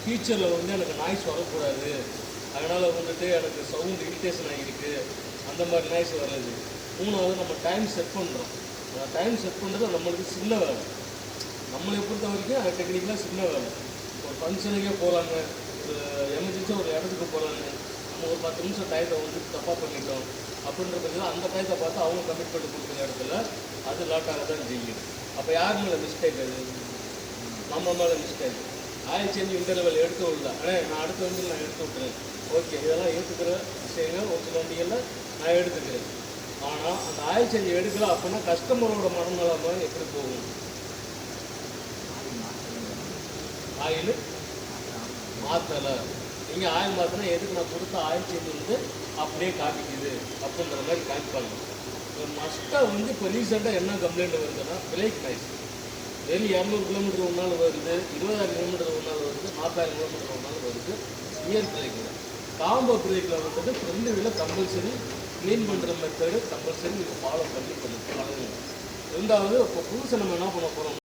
ஃபியூச்சரில் வந்து எனக்கு நாய்ஸ் வரக்கூடாது, அதனால் வந்துட்டு எனக்கு சவுண்ட் இரிட்டேஷன் ஆகிருக்கு, அந்த மாதிரி நாய்ஸ் வராது. மூணாவது நம்ம டைம் செட் பண்ணுறோம். அந்த டைம் செட் பண்ணுறது நம்மளுக்கு சின்ன வேலை. நம்மளை பொறுத்த வரைக்கும் அது டெக்னிக்கலாக சின்ன வேலை. ஒரு ஃபங்க்ஷனுக்கே போகிறாங்க, ஒரு எமர்ஜென்சியாக ஒரு இடத்துக்கு போகிறாங்க, நம்ம ஒரு 10 நிமிஷம் டயத்தை வந்து தப்பாக பண்ணிட்டோம் அப்படின்ற பட்சத்தில் அந்த டயத்தை பார்த்து அவங்க கமிட்மெண்ட் கொடுக்குற இடத்துல அது லாட்டாக தான் செய்யும். அப்போ யார் மேலே மிஸ்டேக்? அது நம்ம மேலே மிஸ்டேக். ஆயில் சேஞ்ச் இன்டர்வல் எடுத்து விடல, ஆனால் நான் அடுத்த வண்டியில் நான் எடுத்து விட்டுறேன், ஓகே, இதெல்லாம் ஏற்றுக்கிற விஷயங்கள் ஒரு சில வண்டிகளில் நான் எடுத்துக்கிறேன். ஆனால் அந்த ஆயில் சேஞ்ச் எடுக்கல அப்படின்னா கஸ்டமரோட மனநலமை எப்படி போகும்? ஆயில் மாற்றலை, நீங்கள் ஆயில் மாற்றினா எதுக்கு நான் கொடுத்த ஆயில் சேஞ்ச் வந்து அப்படியே காமிக்குது அப்படின்ற மாதிரி காமிப்பாங்க. ஒரு மஸ்ட்டாக வந்து இப்போ ரீசெண்டாக என்ன கம்ப்ளைண்ட் வருதுன்னா பிரேக் நாய்ஸ். டெய்லி 200 கிலோமீட்டர் ஒரு நாள் வருது, 20,000 கிலோமீட்டர் ஒரு நாள் வருது, 40,000 கிலோமீட்டர் ஒரு நாள் வருது. இயர் பிரேக்கில் காம்போ பிரேக்கில் வந்துட்டு ஃப்ரெண்டு வீல கம்பல்சரி க்ளீன் பண்ணுற மெத்தடு கம்பல்சரி நீங்கள் ஃபாலோ பண்ணி பழகுங்க. ரெண்டாவது இப்போ புதுசை நம்ம என்ன பண்ண போகிறோம்?